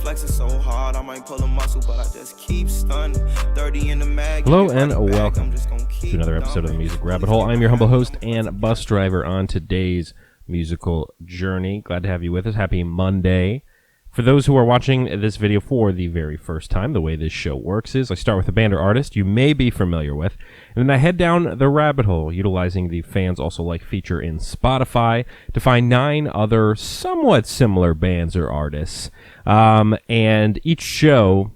Flexing so hard, I might pull a muscle, but I just keep stunning. 30 in the mag. Hello and welcome to another episode of the Music Rabbit Hole. I'm your humble host and bus driver on today's musical journey. Glad to have you with us. Happy Monday. For those who are watching this video for the very first time, the way this show works is I start with a band or artist you may be familiar with, and then I head down the rabbit hole, utilizing the Fans Also Like feature in Spotify to find 9 other somewhat similar bands or artists. And each show,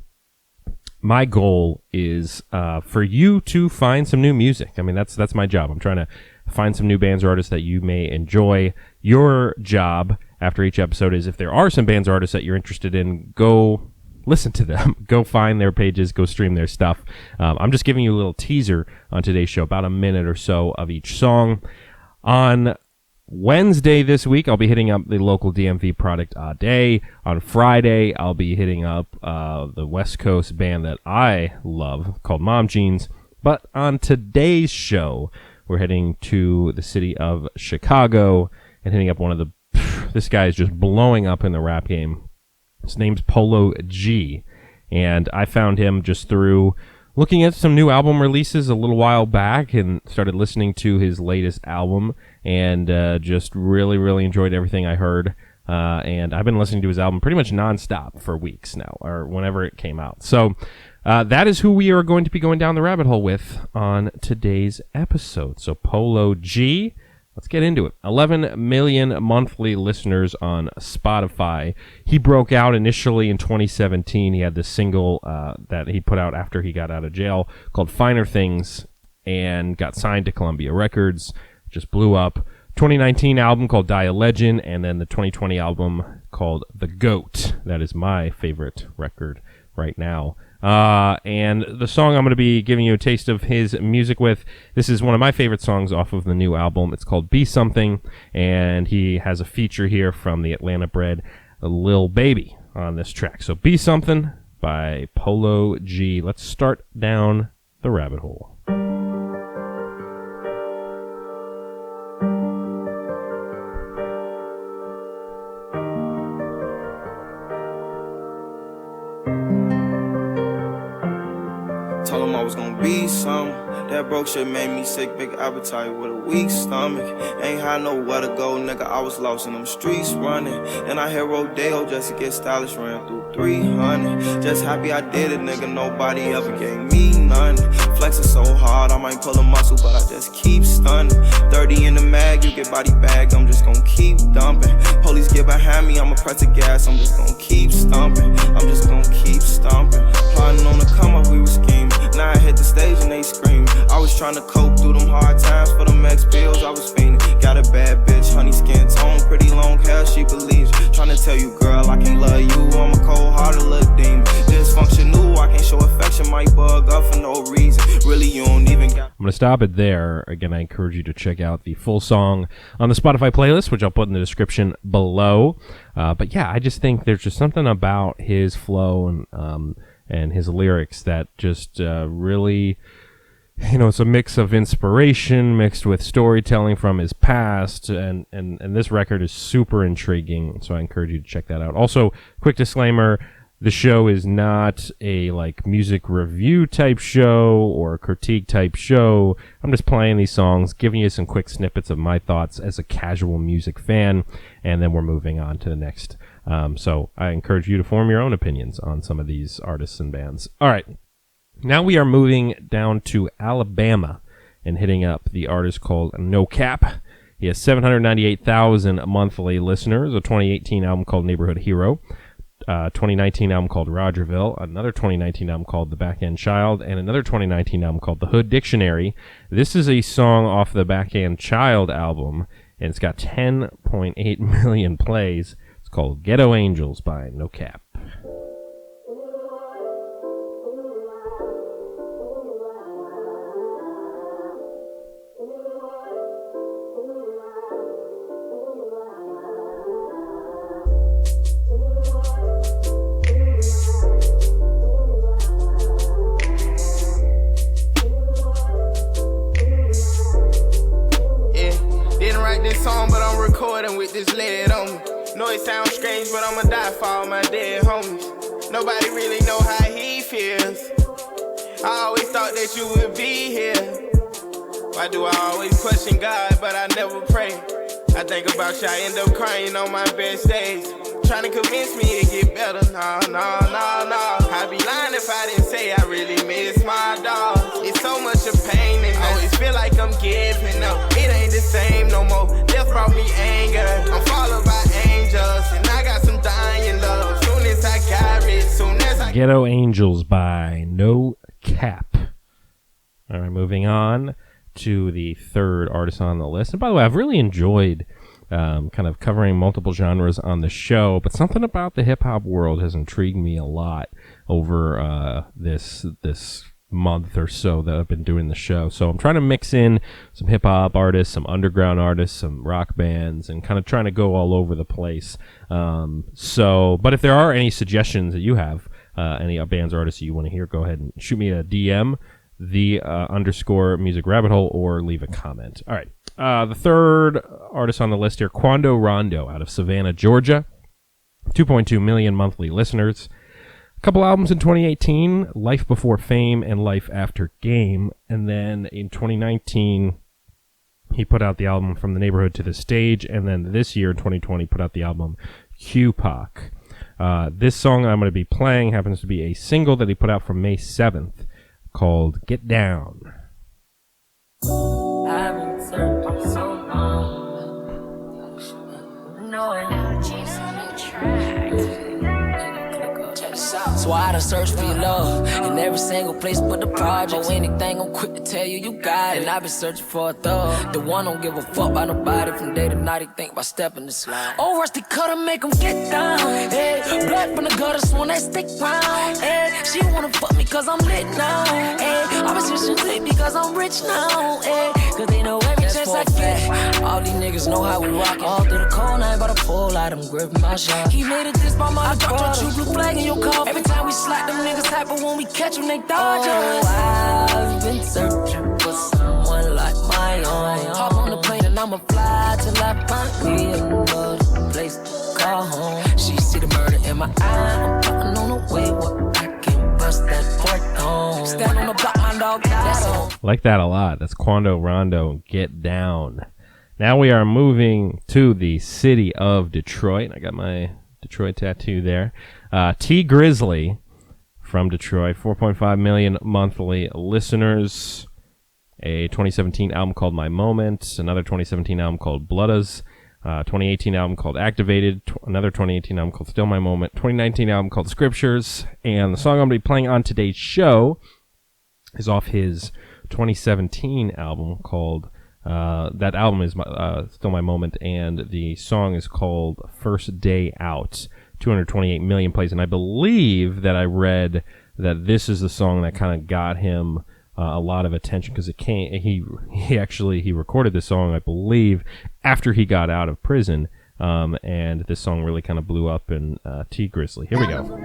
my goal is for you to find some new music. I mean, that's my job. I'm trying to find some new bands or artists that you may enjoy. Your job after each episode is, if there are some bands or artists that you're interested in, go listen to them. Go find their pages. Go stream their stuff. I'm just giving you a little teaser on today's show, about a minute or so of each song. On Wednesday this week, I'll be hitting up the local DMV product day. On Friday, I'll be hitting up the West Coast band that I love called Mom Jeans. But on today's show, we're heading to the city of Chicago and hitting up one of the... This guy is just blowing up in the rap game. His name's Polo G. And I found him just through looking at some new album releases a little while back and started listening to his latest album and just really, really enjoyed everything I heard. And I've been listening to his album pretty much nonstop for weeks now, or whenever it came out. So that is who we are going to be going down the rabbit hole with on today's episode. So Polo G, let's get into it. 11 million monthly listeners on Spotify. He broke out initially in 2017. He had this single that he put out after he got out of jail called Finer Things and got signed to Columbia Records. Just blew up. 2019 album called Die a Legend, and then the 2020 album called The GOAT. That is my favorite record right now. And the song I'm going to be giving you a taste of his music with, this is one of my favorite songs off of the new album. It's called Be Something, and he has a feature here from the Atlanta-bred Lil Baby on this track. So Be Something by Polo G. Let's start down the rabbit hole. Told him I was gonna be something. That broke shit made me sick, big appetite with a weak stomach. Ain't had nowhere to go, nigga, I was lost in them streets running. And I hit Rodeo just to get stylish, ran through 300. Just happy I did it, nigga, nobody ever gave me none. Flexing so hard, I might pull a muscle, but I just keep stunning. 30 in the mag, you get body bagged, I'm just gonna keep dumping. Police get behind me, I'ma press the gas, I'm just gonna keep stomping. I'm just gonna keep stomping. Plotting on the come up, we were scheming. Now I hit the stage and they scream. I was trying to cope through them hard times for them X pills, I was fiending. Got a bad bitch, honey skin tone, pretty long hair, she believes. Trying to tell you, girl, I can't love you, I'm a cold-hearted little demon. Dysfunctional, I can't show affection, might bug up for no reason. Really, you don't even got... I'm going to stop it there. Again, I encourage you to check out the full song on the Spotify playlist, which I'll put in the description below. But yeah, I just think there's just something about his flow and his lyrics that just really, you know, it's a mix of inspiration mixed with storytelling from his past, and this record is super intriguing, so I encourage you to check that out. Also, quick disclaimer, the show is not a like music review type show or a critique type show. I'm just playing these songs, giving you some quick snippets of my thoughts as a casual music fan, and then we're moving on to the next. So I encourage you to form your own opinions on some of these artists and bands. All right. Now we are moving down to Alabama and hitting up the artist called NoCap. He has 798,000 monthly listeners, a 2018 album called Neighborhood Hero, 2019 album called Rogerville, another 2019 album called The Back End Child, and another 2019 album called The Hood Dictionary. This is a song off the Back End Child album, and it's got 10.8 million plays. It's called Ghetto Angels by NoCap. With this lead on me. Know it sounds strange, but I'ma die for all my dead homies. Nobody really know how he feels. I always thought that you would be here. Why do I always question God, but I never pray? I think about you, I end up crying on my best days. Trying to convince me it get better, no. I'd be lying if I didn't say I really miss my dog. It's so much of pain and always feel like I'm giving up. It ain't the same no more, death brought me anger. I'm followed by angels, and I got some dying love. Soon as I got it, soon as I... Ghetto Angels by NoCap. All right, moving on to the third artist on the list. And by the way, I've really enjoyed kind of covering multiple genres on the show, but something about the hip-hop world has intrigued me a lot over this month or so that I've been doing the show. So I'm trying to mix in some hip-hop artists, some underground artists, some rock bands, and kind of trying to go all over the place. But if there are any suggestions that you have, any bands or artists that you want to hear, go ahead and shoot me a DM, the _ music rabbit hole, or leave a comment. All right. The third artist on the list here, Quando Rondo, out of Savannah, Georgia. 2.2 million monthly listeners. A couple albums in 2018, Life Before Fame and Life After Game. And then in 2019, he put out the album From the Neighborhood to the Stage. And then this year, in 2020, put out the album Q-Pac. This song I'm going to be playing happens to be a single that he put out from May 7th called Get Down. I've been searching so long, knowing she's on the track. So I done searched for your love in every single place but the project. Oh, anything I'm quick to tell you, you got it. And I've been searching for a thug, the one don't give a fuck about nobody. From day to night, he think about stepping the slide. Oh, rusty cutter, make him get down. Hey, blood from the gutter, so when they stick round. Hey, she wanna fuck me cause I'm lit now. Hey, I've been switching click because I'm rich now. Hey, cause they know every chance I get. All these niggas know how we rock. All through the cold night, by the pole light, I'm gripping my shot. He made it this by my I dropped your true blue flag in your car. Every time we slap them niggas happy when we catch them, they dodge us. I've been searching for someone like my own. Hop on the plane and I'ma fly till I find me another place to call home. She see the murder in my eye, I'm plotting on the way where I can bust that port on. Stand on the block, my dog got on. Like that a lot. That's Quando Rondo, Get Down. Now we are moving to the city of Detroit. I got my Detroit tattoo there. T Grizzley from Detroit, 4.5 million monthly listeners. A 2017 album called My Moment. Another 2017 album called Bloodas. 2018 album called Activated. Another 2018 album called Still My Moment. 2019 album called Scriptures. And the song I'm going to be playing on today's show is off his 2017 album called... that album is Still My Moment, and the song is called First Day Out. 228 million plays, and I believe that I read that this is the song that kind of got him a lot of attention, because he recorded this song, I believe, after he got out of prison, and this song really kind of blew up in T Grizzley. Here we go.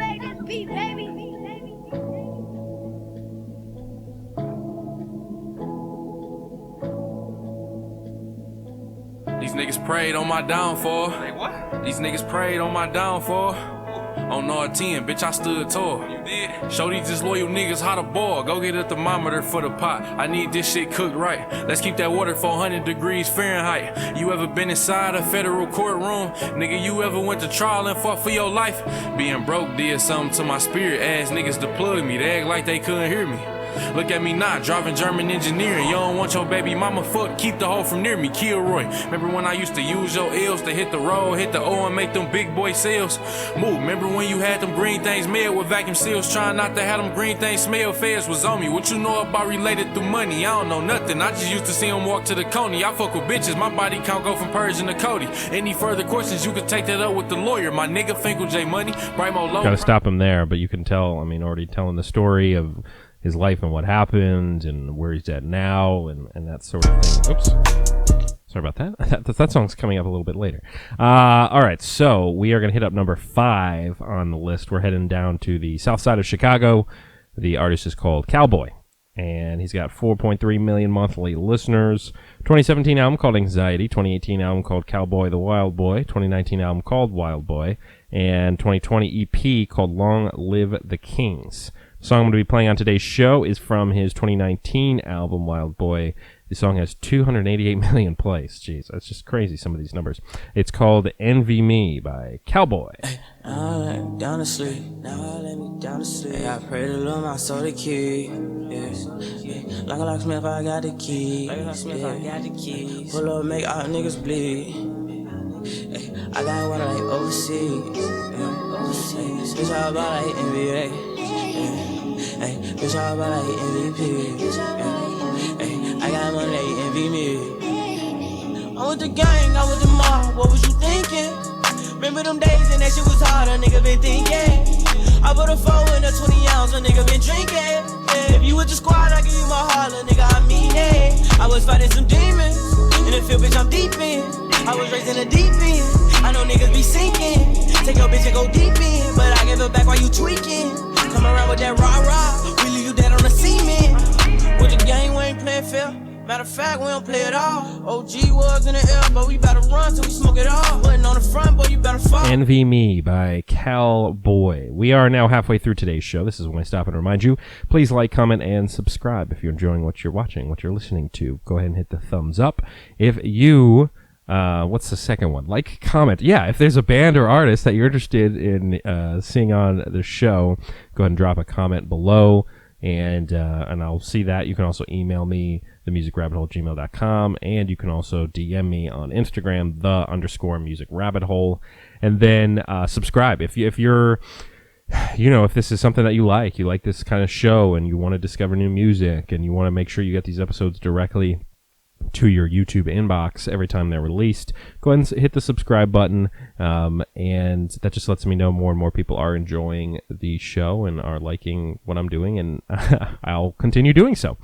These niggas prayed on my downfall. Like what? These niggas prayed on my downfall. On R10, bitch, I stood tall. You did? Show these disloyal niggas how to boil. Go get a thermometer for the pot. I need this shit cooked right. Let's keep that water 400 degrees Fahrenheit. You ever been inside a federal courtroom? Nigga, you ever went to trial and fought for your life? Being broke did something to my spirit. Ass niggas deployed me. They act like they couldn't hear me. Look at me now, driving German engineering. You don't want your baby mama fucked, keep the hoe from near me. Kilroy, remember when I used to use your L's to hit the road, hit the O and make them big boy sales? Move, remember when you had them green things made with vacuum seals, trying not to have them green things smell? Feds was on me. What you know about related through money? I don't know nothing. I just used to see them walk to the Coney. I fuck with bitches, my body count go from Persian to Cody. Any further questions, you could take that up with the lawyer. My nigga Finkel J Money, Brimo Low. Gotta stop him there, but you can tell, I mean, already telling the story of his life and what happened and where he's at now and that sort of thing. Oops. Sorry about that. That song's coming up a little bit later. All right, so we are going to hit up number 5 on the list. We're heading down to the south side of Chicago. The artist is called Cowboy, and he's got 4.3 million monthly listeners. 2017 album called Anxiety, 2018 album called Cowboy the Wild Boy, 2019 album called Wild Boy, and 2020 EP called Long Live the Kings. The song I'm going to be playing on today's show is from his 2019 album Wild Boy. The song has 288 million plays. Jeez, that's just crazy, some of these numbers. It's called Envy Me by Cowboy. Now I let me down to sleep. Hey, I pray to Lord my soul to keep. Like a locksmith, I got the key. Pull up, make all niggas bleed. Hey, I got water like overseas. Bitch, all about like NBA. Hey, bitch, all about like MVP. Hey, I got money, they envy me. I'm with the gang, I'm with the mob. What was you thinking? Remember them days and that shit was hard, a nigga been thinking. I put a 4 in a 20 ounce, a nigga been drinking. If you with the squad, I give you my heart, a nigga, I mean it. I was fighting some demons, in the field, bitch, I'm deep in. I was raised in the deep end, I know niggas be sinking. Take your bitch and go deep in, but I give it back while you tweaking. Come around with that rah-rah, we leave you dead on the cement. With the gang, we ain't playing fair. Matter of fact, we don't play it all. OG was in the air, but we better run till we smoke it all. Putting on the front, boy, you better fall. Envy Me by Cowboy. We are now halfway through today's show. This is when I stop and remind you, please like, comment, and subscribe if you're enjoying what you're watching, what you're listening to. Go ahead and hit the thumbs up. If you... what's the second one? Like, comment. Yeah, if there's a band or artist that you're interested in seeing on the show, go ahead and drop a comment below, and I'll see that. You can also email me, themusicrabbithole@gmail.com, and you can also DM me on Instagram, _musicrabbithole, and then subscribe. If you're, if this is something that you like this kind of show, and you want to discover new music, and you want to make sure you get these episodes directly to your YouTube inbox every time they're released, go ahead and hit the subscribe button, and that just lets me know more and more people are enjoying the show and are liking what I'm doing, and I'll continue doing so.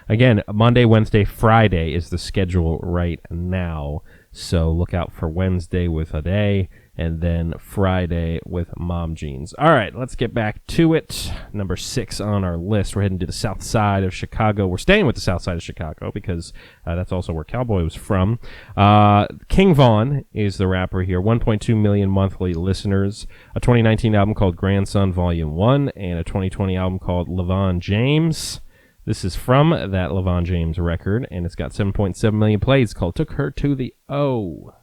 Again, Monday, Wednesday, Friday is the schedule right now, so look out for Wednesday with a day, and then Friday with Mom Jeans. All right, let's get back to it. Number 6 on our list. We're heading to the south side of Chicago. We're staying with the south side of Chicago because that's also where Cowboy was from. King Von is the rapper here. 1.2 million monthly listeners. A 2019 album called Grandson Volume 1 and a 2020 album called LeVon James. This is from that LeVon James record, and it's got 7.7 million plays, called Took Her to the O.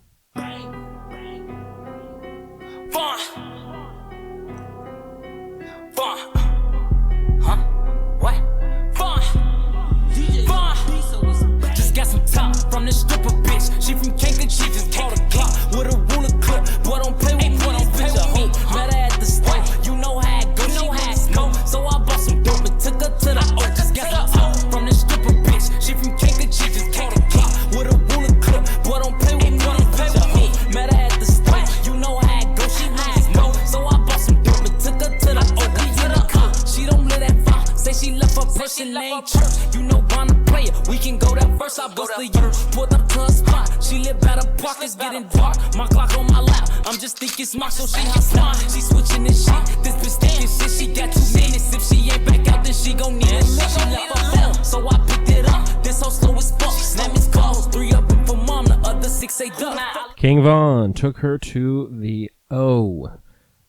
From the stripper bitch, she from Kankakee, she just called a clock with a ruler clip. Boy, don't play with me, don't play with me. Met her at the store, you know how it goes, she had smoke. So I bought some dope and took her to the O. Just got some top from the stripper bitch, she from Kankakee, she just called a clock with a ruler clip. Boy, don't play with me, don't play with me. Met her at the store, you know how it goes, she had smoke. So I bought some dope and took her to the O. We in the car, she don't live that far. Say she left her person named Church, you know I'm the player. We can go that first, I bust the year. Pulled up to a spot, she live by the park, it's getting dark. My clock on my lap, I'm just thinking smart, so she hot smart. She switching this shit, this bitch thinking shit. She got 2 minutes, if she ain't back out, then she gon' need a shit. She left her phone, so I picked it up. This hoe slow as fuck, slam his calls. 3 up and for mom, the other 6 ain't done. King Von, Took Her to the O.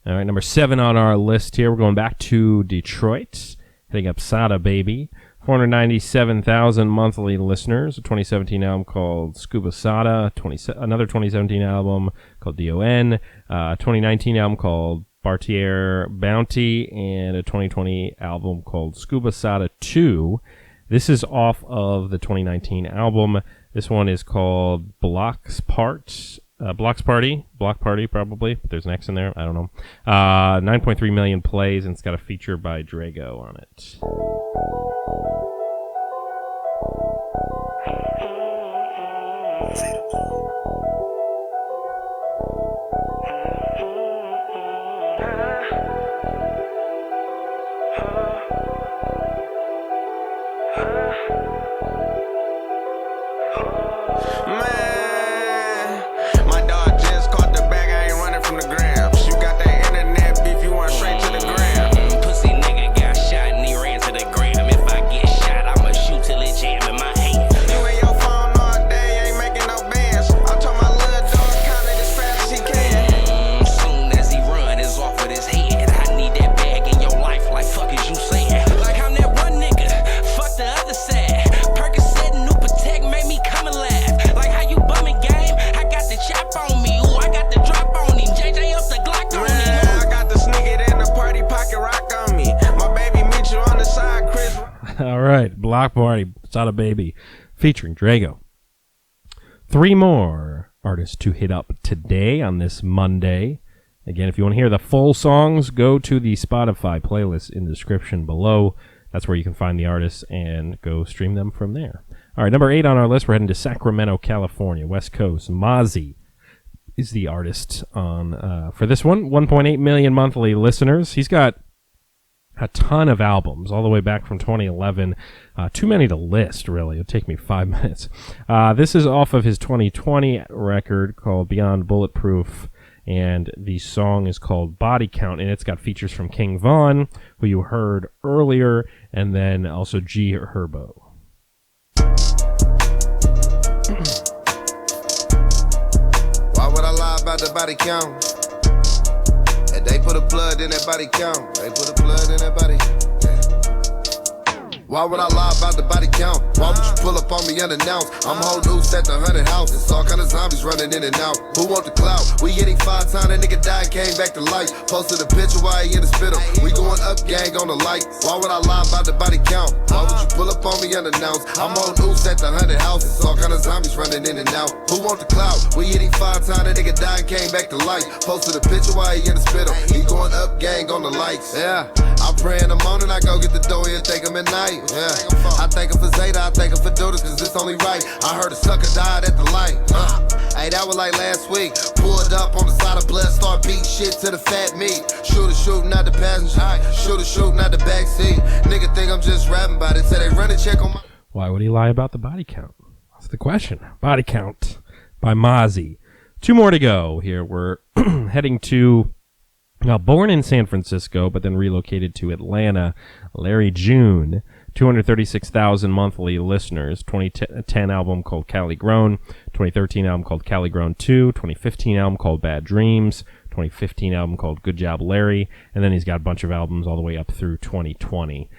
All right, number 7 on our list here. We're going back to Detroit, hitting up Sadababy. 497,000 monthly listeners. A 2017 album called Scuba Sada. Another 2017 album called D.O.N. 2019 album called Bartier Bounty. And a 2020 album called Scuba Sada 2. This is off of the 2019 album. This one is called Block Party, probably. But there's an X in there. I don't know. 9.3 million plays, and it's got a feature by Drago on it. Pussy nigga got shot and he ran to the gram. If I right, Block Party, Sadababy, featuring Drago. 3 more artists to hit up today on this Monday. Again, if you want to hear the full songs, go to the Spotify playlist in the description below. That's where you can find the artists and go stream them from there. All right, number 8 on our list, we're heading to Sacramento, California, West Coast. Mozzy is the artist on for this one. 1.8 million monthly listeners. He's got a ton of albums all the way back from 2011. Too many to list, really. It'll take me 5 minutes. This is off of his 2020 record called Beyond Bulletproof, and the song is called Body Count, and it's got features from King Von, who you heard earlier, and then also G Herbo. Why would I lie about the body count? And they put a blood in that body count. They put a blood in that body. Why would I lie about the body count? Why would you pull up on me unannounced? I'm whole news at the 100 house. It's all kind of zombies running in and out. Who want the clout? We hitting 5 times, that nigga died, came back to life. Posted a picture while he in the spittle. We going up, gang on the light. Why would I lie about the body count? Why would you pull up on me unannounced? I'm whole news at the 100 house. It's all kind of zombies running in and out. Who want the clout? We hitting 5 times, that nigga died, came back to life. Posted a picture while he in the spittle. He going up, gang on the lights. Yeah, I pray in the morning, I go get the dough and take him at night. Yeah, I thank him for Zeta, I thank him for Dudas, cause it's only right. I heard a sucker died at the light. Hey, that was like last week. Pulled up on the side of blood, start beating shit to the fat meat. Shooter shooting out the passenger, shooter shooting out the backseat. Nigga think I'm just rapping about it, say they run a check on my... Why would he lie about the body count? That's the question. Body Count by Mozzy. 2 more to go here. We're heading to... Now, born in San Francisco, but then relocated to Atlanta, Larry June, 236,000 monthly listeners, 2010 album called Cali Grown, 2013 album called Cali Grown 2, 2015 album called Bad Dreams, 2015 album called Good Job Larry, and then he's got a bunch of albums all the way up through 2020.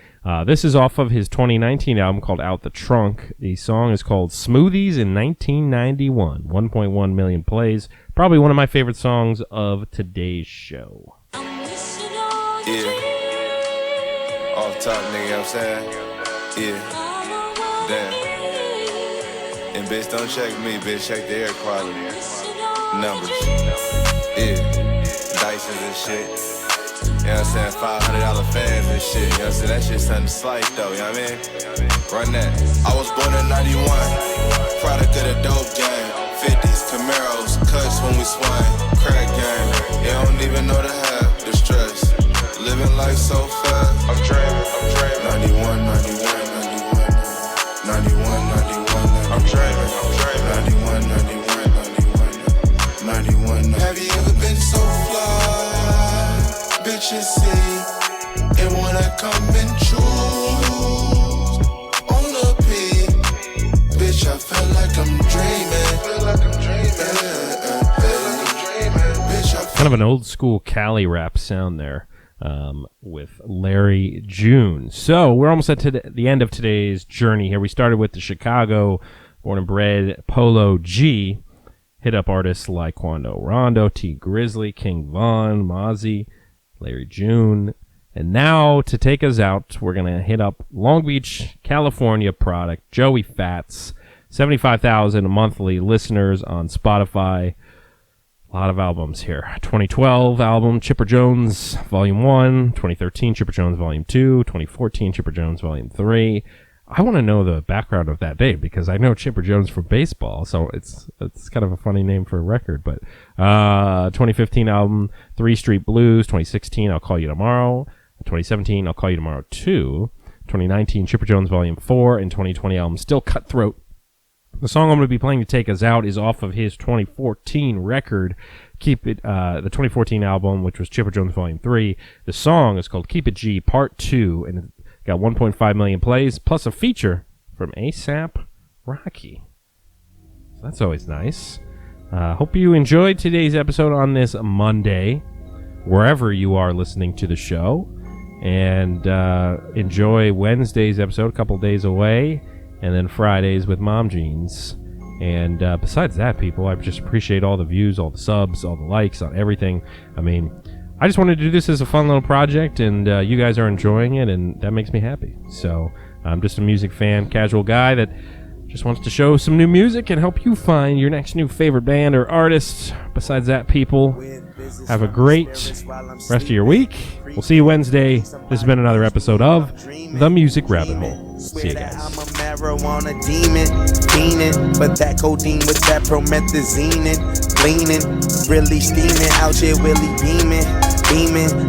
This is off of his 2019 album called Out the Trunk. The song is called Smoothies in 1991, 1.1 million plays. Probably one of my favorite songs of today's show. Yeah. Off top, nigga, you know what I'm saying? Yeah. Damn. And bitch, don't check me, bitch. Check the air quality. Numbers. Yeah. Dysons and shit. You know what I'm saying? $500 fans and shit. You know what I'm saying? That shit's something slight though, you know what I mean? Run that. I was born in 91. Product of the dope game. 50s, Camaros, cuts when we swing. Crack game. You don't even know the half, the stress. Living life so fast. I'm dreaming. 91, 91, 91, 91, 91. I'm dreaming. 91, 91, 91, 91. Have you ever been so fly? Bitches see, and when I come and choose on the P, bitch, I feel like I'm dreaming. Feel like I'm dreaming. Kind of an old school Cali rap sound there. With Larry June. So we're almost at the end of today's journey here. We started with the Chicago born and bred Polo G, hit up artists like Quando Rondo, T Grizzley, King Von, Mozzy, Larry June, and now to take us out, we're gonna hit up Long Beach, California product Joey Fats, 75,000 monthly listeners on Spotify. A lot of albums here. 2012 album, Chipper Jones, Volume 1. 2013, Chipper Jones, Volume 2. 2014, Chipper Jones, Volume 3. I want to know the background of that date because I know Chipper Jones from baseball, so it's kind of a funny name for a record. But 2015 album, 3 Street Blues. 2016, I'll Call You Tomorrow. 2017, I'll Call You Tomorrow 2. 2019, Chipper Jones, Volume 4. And 2020 album, Still Cutthroat. The song I'm going to be playing to take us out is off of his 2014 record, the 2014 album, which was Chipper Jones Volume 3. The song is called Keep It G Part 2, and it got 1.5 million plays, plus a feature from A$AP Rocky. So that's always nice. Hope you enjoyed today's episode on this Monday, wherever you are listening to the show. And enjoy Wednesday's episode, a couple days away. And then Fridays with Mom Jeans. And besides that, people, I just appreciate all the views, all the subs, all the likes on everything. I mean, I just wanted to do this as a fun little project, and you guys are enjoying it, and that makes me happy. So I'm just a music fan, casual guy that just wants to show some new music and help you find your next new favorite band or artist. Besides that, people, have a great rest of your week. We'll see you Wednesday. This has been another episode of The Music Rabbit Hole. See you guys. I'm a marijuana demon, fiending, but that codeine with that promethazine, leaning, really steaming, out here really beaming.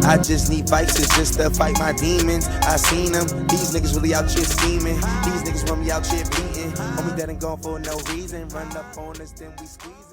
I just need vices just to fight my demons. I seen them, these niggas really out here scheming. These niggas want me out here beating. Homie that ain't gone for no reason. Run up on us, then we squeeze.